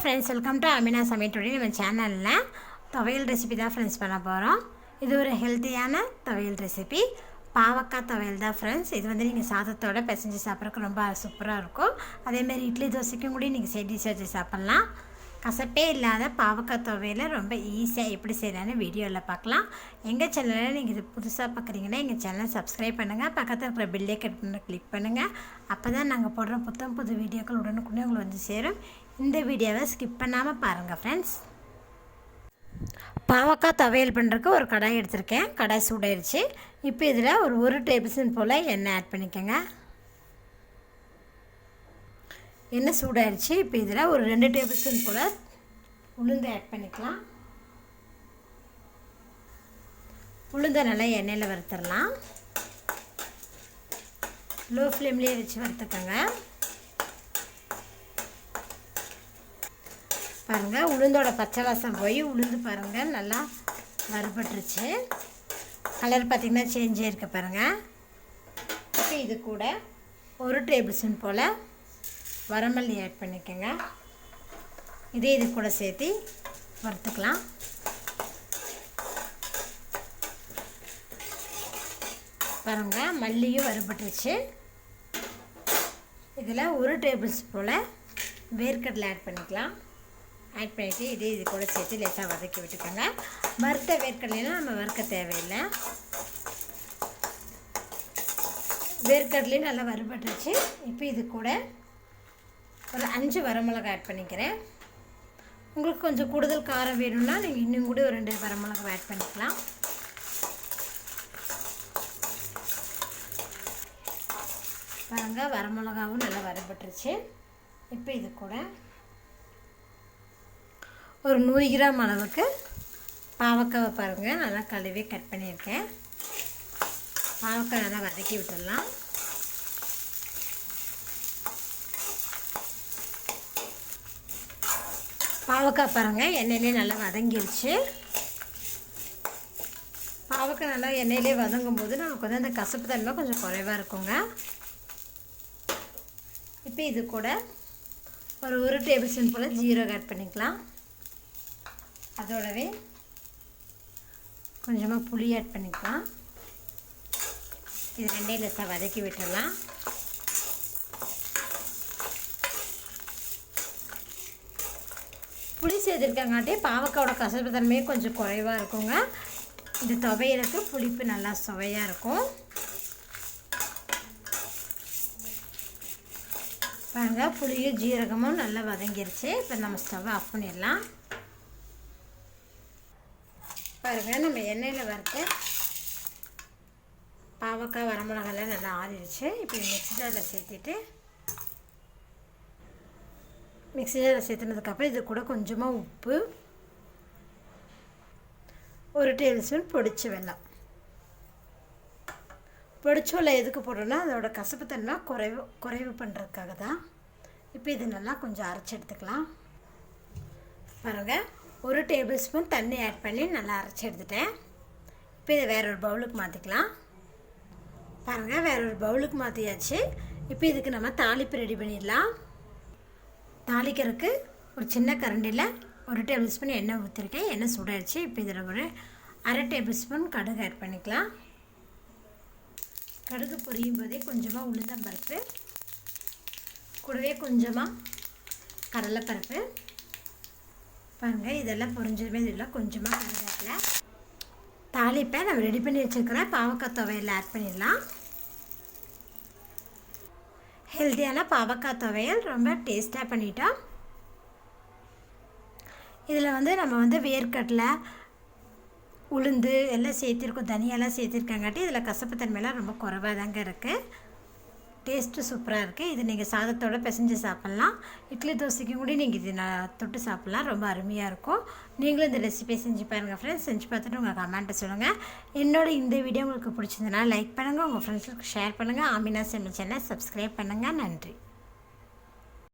Friends, welcome to Amina சமையல். Today நம்ம சேனலில் துவையல் ரெசிபி தான் ஃப்ரெண்ட்ஸ் பண்ண போகிறோம். இது ஒரு ஹெல்த்தியான துவையல் ரெசிபி, பாவக்காய் துவையல் தான் ஃப்ரெண்ட்ஸ். இது வந்து நீங்கள் சாதத்தோடு பிசைஞ்சு சாப்பிட்றதுக்கு ரொம்ப சூப்பராக இருக்கும். அதேமாதிரி இட்லி தோசைக்கும் கூட நீங்கள் சைடிஷ் வச்சு சாப்பிட்லாம். கசப்பே இல்லாத பாவக்காய் துவையலை ரொம்ப ஈஸியாக எப்படி செய்யலான்னு வீடியோவில் பார்க்கலாம். எங்கள் சேனலில் நீங்கள் இது புதுசாக பார்க்குறீங்கன்னா எங்கள் சேனலை சப்ஸ்கிரைப் பண்ணுங்கள், பக்கத்தில் இருக்கிற பெல்லை கிளிக் பண்ணுங்கள். அப்போ தான் நாங்கள் போடுற புது வீடியோக்கள் உடனுக்குடனே உங்களுக்கு வந்து சேரும். இந்த வீடியோவை ஸ்கிப் பண்ணாமல் பாருங்கள் ஃப்ரெண்ட்ஸ். பாவக்காய் துவையல் பண்ணுறதுக்கு ஒரு கடாய் எடுத்திருக்கேன். கடாய் சூடாயிருச்சு. இப்போ இதில் ஒரு டேபிள் ஸ்பூன் போல் எண்ணெய் ஆட் பண்ணிக்கோங்க. எண்ணெய் சூடாயிருச்சு. இப்போ இதில் ஒரு 2 டேபிள் ஸ்பூன் போல் உளுந்து ஆட் பண்ணிக்கலாம். உளுந்தை நல்லா எண்ணெயில் வறுத்துடலாம். லோ ஃப்ளேம்லேயே வச்சு வறுத்துக்கோங்க. பாருங்கள், உளுந்தோட பச்சை வாசம் போய் உளுந்து பாருங்கள் நல்லா வறுபட்டுருச்சு. கலர் பார்த்திங்கன்னா சேஞ்ச் ஆகிருக்கு பாருங்கள். இப்போ இது கூட ஒரு டேபிள் ஸ்பூன் போல் வரமல்லி ஆட் பண்ணிக்கோங்க. இது கூட சேர்த்து வறுத்துக்கலாம். பாருங்கள், மல்லியும் வறுபட்டுருச்சு. இதில் ஒரு டேபிள் ஸ்பூன் போல் வேர்க்கடலை ஆட் பண்ணிக்கலாம். ஆட் பண்ணிவிட்டு இது கூட சேர்த்து லேசாக வதக்கி விட்டுக்கோங்க. வறுத்த வேர்க்கடலைனா நம்ம வறுக்க தேவையில்லை. வேர்க்கடலையும் நல்லா வறுபட்டுருச்சு. இப்போ இது கூட ஒரு 5 வரமிளகாய் ஆட் பண்ணிக்கிறேன். உங்களுக்கு கொஞ்சம் கூடுதல் காரம் வேணும்னா நீங்கள் இன்னும் கூட ஒரு 2 வரமிளகாய் ஆட் பண்ணிக்கலாம். பாருங்கள், வரமிளகாவும் நல்லா வறுபட்டுருச்சு. இப்போ இது கூட ஒரு 100 கிராம் அளவுக்கு பாவக்காவை பாருங்கள் நல்லா கழுவி கட் பண்ணியிருக்கேன். பாவக்காய் நல்லா வதக்கி விட்டுடலாம். பாவக்காய் பாருங்கள் எண்ணெயிலே நல்லா வதங்கிருச்சு. பாவக்காய் நல்லா எண்ணெயிலே வதங்கும் போது நமக்கு வந்து அந்த கசப்பு தன்மை கொஞ்சம் குறைவாக இருக்குங்க. இப்போ இது கூட ஒரு டேபிள் ஸ்பூன் போல் ஜீரகம் ஆட் பண்ணிக்கலாம். அதோடவே கொஞ்சமாக புளி ஆட் பண்ணிக்கலாம். இது ரெண்டையும் லேசாக வதக்கி விட்டுடலாம். புளி சேர்த்துருக்காங்காட்டி பாவக்காயோட கசப்பு தன்மையே கொஞ்சம் குறைவாக இருக்குங்க. இந்த துவையலுக்கு புளிப்பு நல்லா சுவையாக இருக்கும். பாருங்கள், புளியும் ஜீரகமும் நல்லா வதங்கிருச்சு. இப்போ நம்ம ஸ்டவ்வை ஆஃப் பண்ணிடலாம். பாருங்கள், நம்ம எண்ணெயில் வறுத்து பாவக்காய் வரமிளகாலாம் நல்லா ஆறிடுச்சு. இப்போ மிக்ஸி ஜாரில் சேர்த்துனதுக்கப்புறம் இது கூட கொஞ்சமாக உப்பு, ஒரு டேபிள் ஸ்பூன் பொடிச்ச வெல்லம். பொடிச்ச வெல்லம் எதுக்கு போடுறோன்னா அதோட கசப்புத்தன்மை குறைவு பண்ணுறதுக்காக தான். இப்போ இது நல்லா கொஞ்சம் அரைச்சி எடுத்துக்கலாம். பாருங்கள், ஒரு டேபிள் ஸ்பூன் தண்ணி ஆட் பண்ணி நல்லா அரைச்சி எடுத்துட்டேன். இப்போ இதை வேற ஒரு பவுலுக்கு மாற்றிக்கலாம். பாருங்கள், வேற ஒரு பவுலுக்கு மாற்றியாச்சு. இப்போ இதுக்கு நம்ம தாளிப்பு ரெடி பண்ணிடலாம். தாளிக்கிறதுக்கு ஒரு சின்ன கரண்டியில் ஒரு டேபிள் ஸ்பூன் எண்ணெய் ஊற்றிருக்கேன். எண்ணெய் சூடாகிடுச்சு. இப்போ இதில் ஒரு அரை டேபிள் ஸ்பூன் கடுகு ஆட் பண்ணிக்கலாம். கடுகு பொரியும் போதே கொஞ்சமாக உளுந்தம்பருப்பு, கூடவே கொஞ்சமாக கடலைப்பருப்பு. பாருங்கள், இதெல்லாம் பொரிஞ்சதுமே இதில் கொஞ்சமாக கருவேப்பிலை. தாளிப்பை நம்ம ரெடி பண்ணி வச்சுருக்கிற பாவக்காய் துவையல் ஆட் பண்ணிடலாம். ஹெல்த்தியான பாவக்காய் துவையல் ரொம்ப டேஸ்ட்டாக பண்ணிட்டோம். இதில் வந்து நம்ம வேர்க்கடலை, உளுந்து எல்லாம் சேர்த்திருக்கோம், தனியெல்லாம் சேர்த்திருக்காங்காட்டி இதில் கசப்பு தன்மையெல்லாம் ரொம்ப குறைவாக தாங்க இருக்குது. டேஸ்ட்டு சூப்பராக இருக்குது. இது நீங்கள் சாதத்தோடு பிசைஞ்சு சாப்பிட்லாம். இட்லி தோசைக்கும் கூட நீங்கள் இது தொட்டு சாப்பிட்லாம். ரொம்ப அருமையாக இருக்கும். நீங்களும் இந்த ரெசிபியை செஞ்சு பாருங்கள் ஃப்ரெண்ட்ஸ். செஞ்சு பார்த்துட்டு உங்கள் கமெண்ட்டை சொல்லுங்கள். இந்த வீடியோ உங்களுக்கு பிடிச்சிருந்தனா லைக் பண்ணுங்கள், உங்கள் ஃப்ரெண்ட்ஸுக்கு ஷேர் பண்ணுங்கள். ஆமினா சமையல் சேனலை சப்ஸ்கிரைப் பண்ணுங்கள். நன்றி.